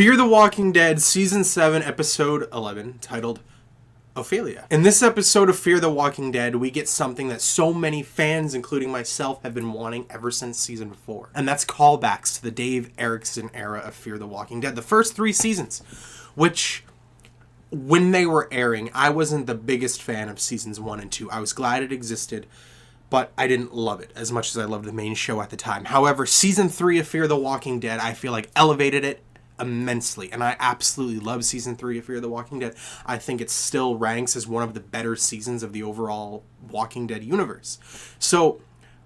Fear the Walking Dead, Season 7, Episode 11, titled OFELIA. In this episode of Fear the Walking Dead, we get something that so many fans, including myself, have been wanting ever since Season 4. And that's callbacks to the Dave Erickson era of Fear the Walking Dead. The first 3 seasons, which, when they were airing, I wasn't the biggest fan of Seasons 1 and 2. I was glad it existed, but I didn't love it as much as I loved the main show at the time. However, Season 3 of Fear the Walking Dead, I feel like elevated it immensely, and I absolutely love Season 3 of Fear the Walking Dead. I think it still ranks as one of the better seasons of the overall Walking Dead universe. So,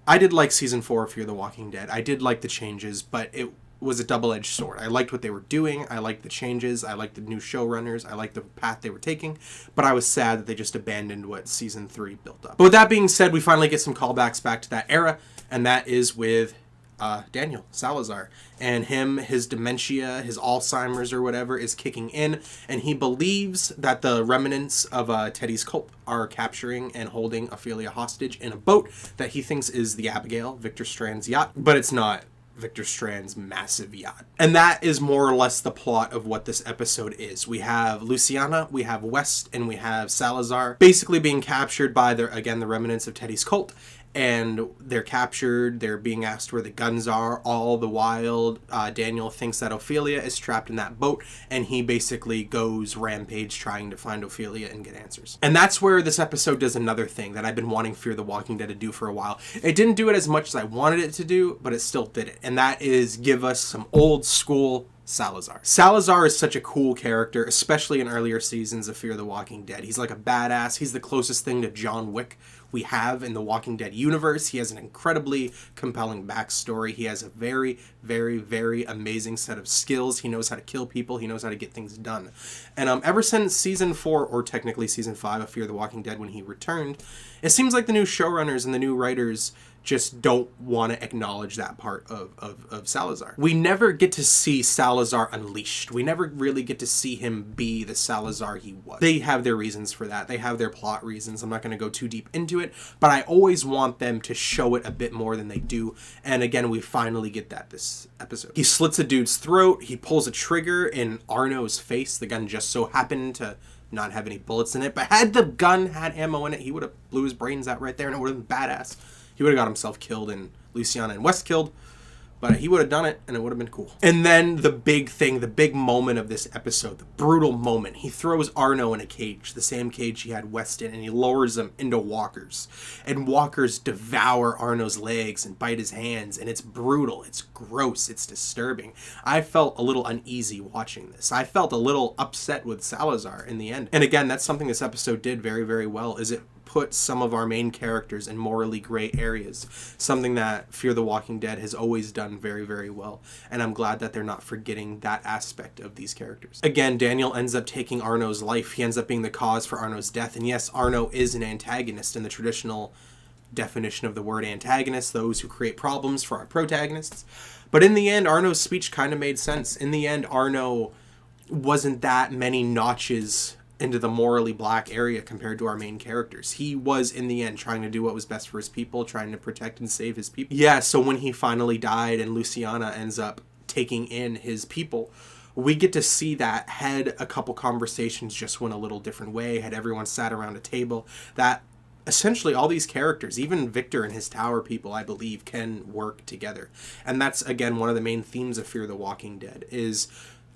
I did like Season 4 of Fear the Walking Dead. I did like the changes, but it was a double-edged sword. I liked what they were doing, I liked the changes, I liked the new showrunners, I liked the path they were taking, but I was sad that they just abandoned what Season 3 built up. But with that being said, we finally get some callbacks back to that era, and that is with Daniel Salazar, and his dementia, his Alzheimer's or whatever is kicking in, and he believes that the remnants of Teddy's cult are capturing and holding OFELIA hostage in a boat that he thinks is the Abigail, Victor Strand's yacht, but it's not Victor Strand's massive yacht. And that is more or less the plot of what this episode is. We have Luciana, we have West, and we have Salazar basically being captured by the remnants of Teddy's cult. And they're captured, they're being asked where the guns are, all the while Daniel thinks that OFELIA is trapped in that boat, and he basically goes rampage trying to find OFELIA and get answers. And that's where this episode does another thing that I've been wanting Fear the Walking Dead to do for a while. It didn't do it as much as I wanted it to do, but it still did it. And that is give us some old school Salazar. Salazar is such a cool character, especially in earlier seasons of Fear the Walking Dead. He's like a badass. He's the closest thing to John Wick we have in the Walking Dead universe. He has an incredibly compelling backstory. He has a very, very, very amazing set of skills. He knows how to kill people. He knows how to get things done. And ever since Season 4, or technically Season 5 of Fear the Walking Dead when he returned, it seems like the new showrunners and the new writers just don't want to acknowledge that part of Salazar. We never get to see Salazar unleashed. We never really get to see him be the Salazar he was. They have their reasons for that. They have their plot reasons. I'm not going to go too deep into it, but I always want them to show it a bit more than they do. And again, we finally get that this episode. He slits a dude's throat. He pulls a trigger in Arno'S face. The gun just so happened to not have any bullets in it, but had the gun had ammo in it, he would have blew his brains out right there, and it would have been badass. He would have got himself killed and Luciana and West killed, but he would have done it, and it would have been cool. And then the big thing, the big moment of this episode, the brutal moment, he throws Arno in a cage, the same cage he had West in, and he lowers him into walkers. And walkers devour Arno's legs and bite his hands, and it's brutal, it's gross, it's disturbing. I felt a little uneasy watching this. I felt a little upset with Salazar in the end. And again, that's something this episode did very, very well, is it put some of our main characters in morally gray areas, something that Fear the Walking Dead has always done very, very well, and I'm glad that they're not forgetting that aspect of these characters. Again, Daniel ends up taking Arno's life. He ends up being the cause for Arno's death, and yes, Arno is an antagonist in the traditional definition of the word antagonist, those who create problems for our protagonists, but in the end, Arno's speech kind of made sense. In the end, Arno wasn't that many notches into the morally black area compared to our main characters. He was, in the end, trying to do what was best for his people, trying to protect and save his people. Yeah, so when he finally died and Luciana ends up taking in his people, we get to see that had a couple conversations just went a little different way, had everyone sat around a table, that essentially all these characters, even Victor and his tower people, I believe, can work together. And that's, again, one of the main themes of Fear the Walking Dead, is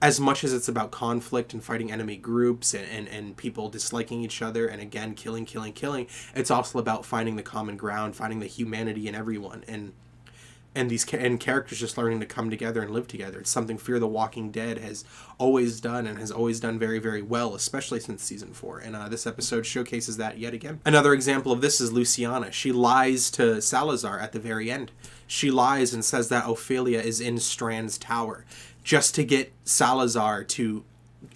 as much as it's about conflict and fighting enemy groups and people disliking each other and, again, killing, it's also about finding the common ground, finding the humanity in everyone, and these characters just learning to come together and live together. It's something Fear the Walking Dead has always done, and has always done very, very well, especially since Season 4. And this episode showcases that yet again. Another example of this is Luciana. She lies to Salazar at the very end. She lies and says that OFELIA is in Strand's tower, just to get Salazar to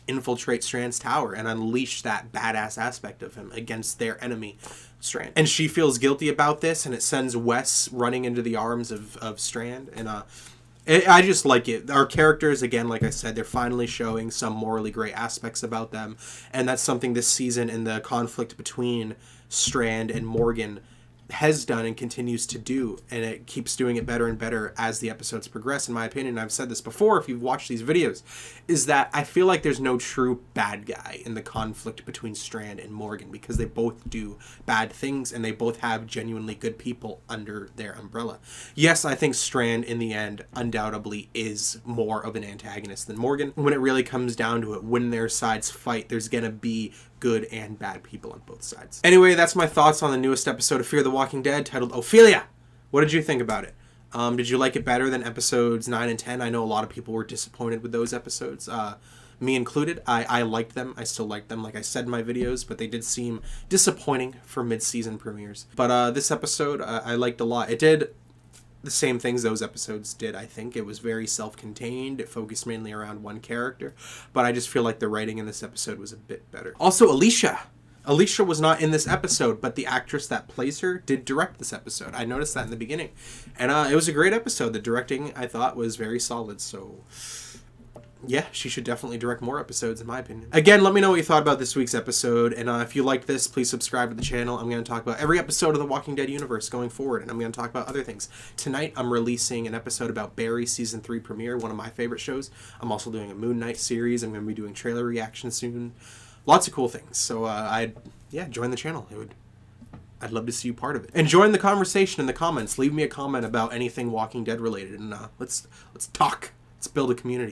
infiltrate Strand's tower and unleash that badass aspect of him against their enemy, Strand. And she feels guilty about this, and it sends Wes running into the arms of Strand. And I just like it. Our characters, again, like I said, they're finally showing some morally gray aspects about them, and that's something this season in the conflict between Strand and Morgan has done and continues to do, and it keeps doing it better and better as the episodes progress, in my opinion. I've said this before if you've watched these videos, is that I feel like there's no true bad guy in the conflict between Strand and Morgan, because they both do bad things and they both have genuinely good people under their umbrella. Yes, I think Strand in the end undoubtedly is more of an antagonist than Morgan. When it really comes down to it, when their sides fight, there's gonna be good and bad people on both sides. Anyway, that's my thoughts on the newest episode of Fear the Walking Dead, titled OFELIA. What did you think about it? Did you like it better than episodes 9 and 10? I know a lot of people were disappointed with those episodes, me included. I liked them. I still like them, like I said in my videos, but they did seem disappointing for mid-season premieres. But this episode, I liked a lot. It did the same things those episodes did, I think. It was very self-contained. It focused mainly around one character. But I just feel like the writing in this episode was a bit better. Also, Alicia. Alicia was not in this episode, but the actress that plays her did direct this episode. I noticed that in the beginning. And it was a great episode. The directing, I thought, was very solid. So, yeah, she should definitely direct more episodes, in my opinion. Again, let me know what you thought about this week's episode, and if you liked this, please subscribe to the channel. I'm going to talk about every episode of the Walking Dead universe going forward, and I'm going to talk about other things. Tonight, I'm releasing an episode about Barry Season 3 premiere, one of my favorite shows. I'm also doing a Moon Knight series. I'm going to be doing trailer reactions soon. Lots of cool things. So, join the channel. I'd love to see you part of it. And join the conversation in the comments. Leave me a comment about anything Walking Dead related, and let's talk. Let's build a community.